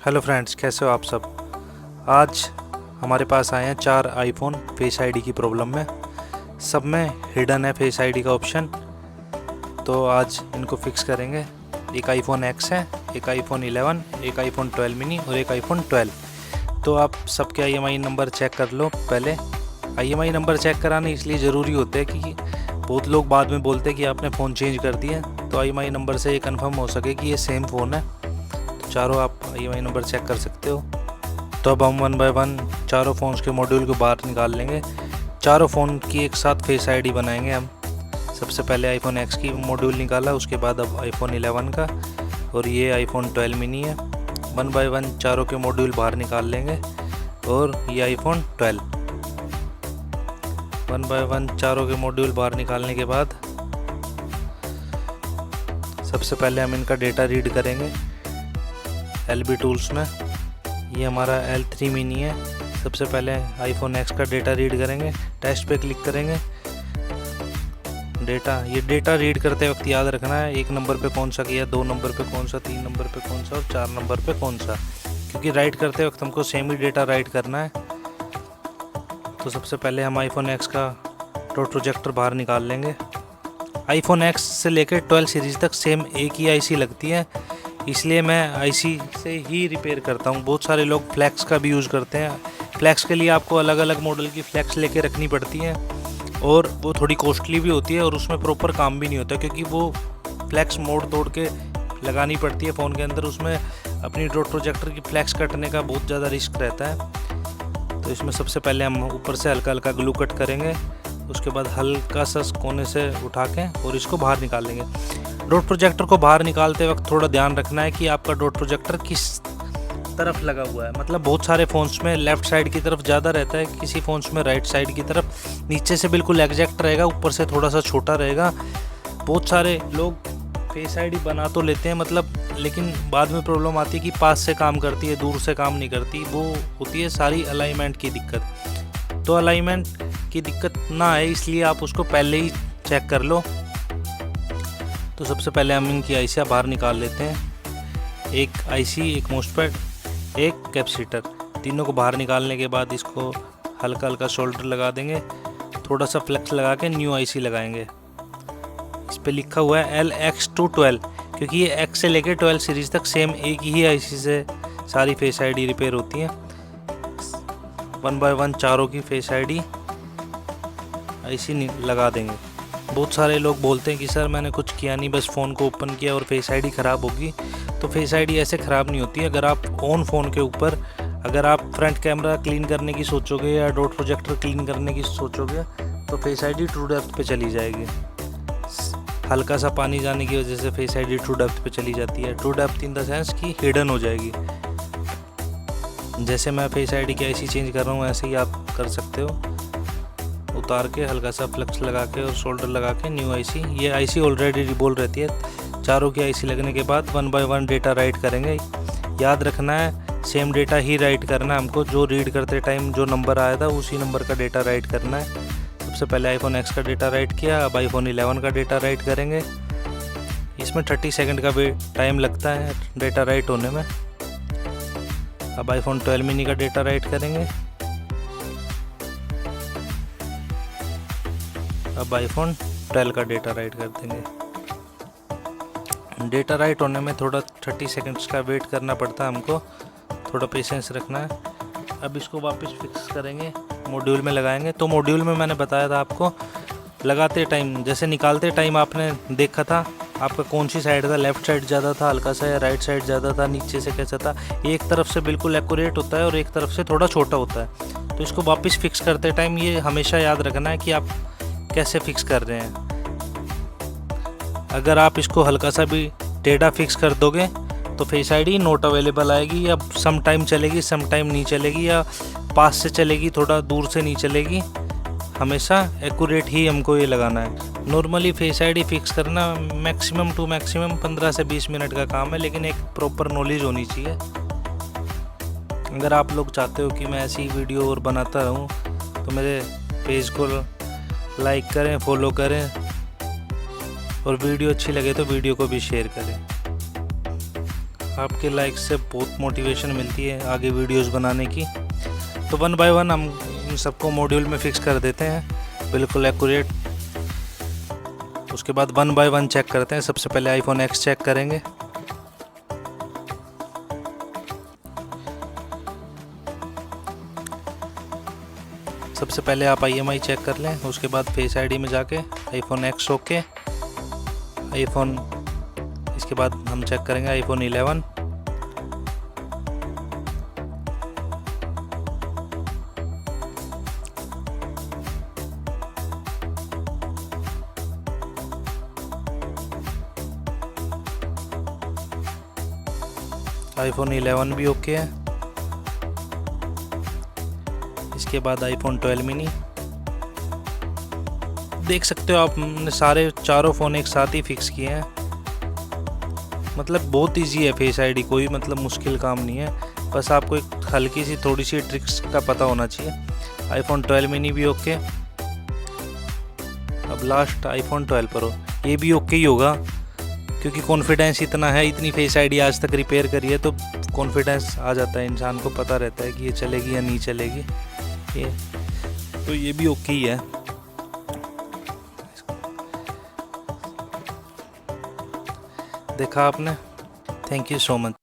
Hello friends, कैसे हो आप सब। आज हमारे पास आए हैं 4 आईफोन फेस आईडी की प्रॉब्लम में। सब में हिडन है फेस आईडी का ऑप्शन, तो आज इनको फिक्स करेंगे। एक आईफोन एक्स है, एक आईफोन 11, एक आईफोन 12 मिनी और एक आईफोन 12। तो आप सबके IMEI नंबर चेक कर लो पहले। IMEI नंबर चेक कराने इसलिए ज़रूरी होते हैं कि बहुत लोग बाद में बोलते हैं कि आपने फ़ोन चेंज कर दिया, तो IMEI नंबर से ये कन्फर्म हो सके कि ये सेम फ़ोन है। चारों आप IMEI नंबर चेक कर सकते हो। तो अब हम 1 बाय 1 चारों फ़ोन्स के मॉड्यूल को बाहर निकाल लेंगे। चारों फ़ोन की एक साथ फेस आईडी बनाएंगे हम। सबसे पहले आईफोन एक्स की मॉड्यूल निकाला, उसके बाद अब आईफोन 11 का, और ये आईफोन 12 मिनी है। 1 बाय 1 चारों के मॉड्यूल बाहर निकाल लेंगे। और ये आईफोन 12, 1 बाय 1 चारों के मॉड्यूल बाहर निकालने के बाद सबसे पहले हम इनका डेटा रीड करेंगे LB टूल्स में। ये हमारा L3 मिनी है। सबसे पहले आईफोन एक्स का डेटा रीड करेंगे, टेस्ट पे क्लिक करेंगे। ये डेटा रीड करते वक्त याद रखना है 1 नंबर पे कौन सा किया, 2 नंबर पे कौन सा, 3 नंबर पे कौन सा और 4 नंबर पे कौन सा, क्योंकि राइट करते वक्त हमको सेम ही डेटा राइट करना है। तो सबसे पहले हम आईफोन एक्स का डॉट प्रोजेक्टर बाहर निकाल लेंगे। आईफोन एक्स से लेकर 12 सीरीज़ तक सेम एक ही IC लगती है, इसलिए मैं IC से ही रिपेयर करता हूँ। बहुत सारे लोग फ्लैक्स का भी यूज़ करते हैं। फ्लैक्स के लिए आपको अलग अलग मॉडल की फ्लैक्स लेके रखनी पड़ती है, और वो थोड़ी कॉस्टली भी होती है, और उसमें प्रॉपर काम भी नहीं होता, क्योंकि वो फ्लैक्स मोड़ तोड़ के लगानी पड़ती है फ़ोन के अंदर। उसमें अपनी डॉट प्रोजेक्टर की फ्लैक्स कटने का बहुत ज़्यादा रिस्क रहता है। तो इसमें सबसे पहले हम ऊपर से हल्का हल्का ग्लू कट करेंगे, उसके बाद हल्का सा कोने से उठा के और इसको बाहर निकाल लेंगे। डॉट प्रोजेक्टर को बाहर निकालते वक्त थोड़ा ध्यान रखना है कि आपका डॉट प्रोजेक्टर किस तरफ लगा हुआ है। मतलब बहुत सारे फ़ोन्स में लेफ़्ट साइड की तरफ ज़्यादा रहता है, किसी फ़ोन्स में राइट साइड की तरफ। नीचे से बिल्कुल एग्जैक्ट रहेगा, ऊपर से थोड़ा सा छोटा रहेगा। बहुत सारे लोग फेस आईडी बना तो लेते हैं मतलब, लेकिन बाद में प्रॉब्लम आती है कि पास से काम करती है, दूर से काम नहीं करती। वो होती है सारी अलाइनमेंट की दिक्कत। तो अलाइनमेंट की दिक्कत ना आए इसलिए आप उसको पहले ही चेक कर लो। तो सबसे पहले हम इनकी IC बाहर निकाल लेते हैं। एक IC, एक मोस्टपैड, एक कैपेसिटर। तीनों को बाहर निकालने के बाद इसको हल्का हल्का शोल्डर लगा देंगे, थोड़ा सा फ्लेक्स लगा के न्यू IC लगाएंगे। इस पे लिखा हुआ है LX212, क्योंकि ये X से लेकर 12 सीरीज़ तक सेम एक ही IC से सारी फेस आईडी रिपेयर होती हैं। 1 बाय 1 चारों की फेस आईडी IC लगा देंगे। बहुत सारे लोग बोलते हैं कि सर मैंने कुछ किया नहीं, बस फ़ोन को ओपन किया और फेस आईडी ख़राब होगी। तो फेस आईडी ऐसे ख़राब नहीं होती है। अगर आप ऑन फ़ोन के ऊपर अगर आप फ्रंट कैमरा क्लीन करने की सोचोगे या डॉट प्रोजेक्टर क्लीन करने की सोचोगे, तो फेस आईडी ट्रू डेप्थ पे चली जाएगी। हल्का सा पानी जाने की वजह से फेस आईडी ट्रू डेप्थ पे चली जाती है। True depth in the sense कि हिडन हो जाएगी। जैसे मैं फेस आईडी की IC चेंज कर रहा हूँ, ऐसे ही आप कर सकते हो। उतार के हल्का सा फ्लेक्स लगा के और शोल्डर लगा के न्यू IC। ये IC ऑलरेडी रिबोल रहती है। चारों की IC लगने के बाद 1 बाय 1 डेटा राइट करेंगे। याद रखना है सेम डेटा ही राइट करना है हमको। जो रीड करते टाइम जो नंबर आया था उसी नंबर का डेटा राइट करना है। सबसे पहले आईफोन एक्स का डेटा राइट किया, अब आईफोन 11 का डेटा राइट करेंगे। इसमें 30 सेकंड का भी टाइम लगता है डेटा राइट होने में। अब आईफोन 12 मिनी का डेटा राइट करेंगे। अब आईफोन 12 का डेटा राइट कर देंगे। डेटा राइट होने में थोड़ा 30 सेकंड्स का वेट करना पड़ता है हमको, थोड़ा पेशेंस रखना है। अब इसको वापस फिक्स करेंगे, मॉड्यूल में लगाएंगे। तो मॉड्यूल में मैंने बताया था आपको, लगाते टाइम जैसे निकालते टाइम आपने देखा था आपका कौन सी साइड था, लेफ़्ट साइड ज़्यादा था हल्का सा या राइट साइड ज़्यादा था, नीचे से कैसा था। एक तरफ से बिल्कुल एक्यूरेट होता है और एक तरफ से थोड़ा छोटा होता है। तो इसको वापस फिक्स करते टाइम ये हमेशा याद रखना है कि आप कैसे फिक्स कर रहे हैं। अगर आप इसको हल्का सा भी टेढ़ा फिक्स कर दोगे तो फेस आईडी नॉट अवेलेबल आएगी, या सम टाइम चलेगी, सम टाइम नहीं चलेगी, या पास से चलेगी, थोड़ा दूर से नहीं चलेगी। हमेशा एक्यूरेट ही हमको ये लगाना है। नॉर्मली फेस आईडी फिक्स करना मैक्सिमम टू मैक्सिमम 15 से 20 मिनट का काम है, लेकिन एक प्रॉपर नॉलेज होनी चाहिए। अगर आप लोग चाहते हो कि मैं ऐसी वीडियो और बनाता रहूं, तो मेरे पेज को लाइक करें, फॉलो करें, और वीडियो अच्छी लगे तो वीडियो को भी शेयर करें। आपके लाइक से बहुत मोटिवेशन मिलती है आगे वीडियोस बनाने की। तो 1 बाय 1 हम इन सबको मॉड्यूल में फिक्स कर देते हैं बिल्कुल एक्यूरेट। उसके बाद 1 बाय 1 चेक करते हैं। सबसे पहले आईफोन एक्स चेक करेंगे। सबसे पहले आप IMI चेक कर लें, उसके बाद फेस आईडी में जाके आईफोन एक्स ओके। आईफोन इसके बाद हम चेक करेंगे आईफोन 11। आईफोन 11 भी ओके है। इसके बाद आईफोन 12 मिनी। देख सकते हो आप, हमने सारे चारों फ़ोन एक साथ ही फिक्स किए हैं। मतलब बहुत इजी है फेस आईडी, कोई मतलब मुश्किल काम नहीं है। बस आपको एक हल्की सी थोड़ी सी ट्रिक्स का पता होना चाहिए। आईफोन 12 मिनी भी ओके। अब लास्ट आईफोन 12 प्रो, ये भी ओके ही होगा क्योंकि कॉन्फिडेंस इतना है, इतनी फेस आईडी आज तक रिपेयर करी है तो कॉन्फिडेंस आ जाता है इंसान को, पता रहता है कि ये चलेगी या नहीं चलेगी। तो ये भी ओके ही है। देखा आपने। Thank you so much.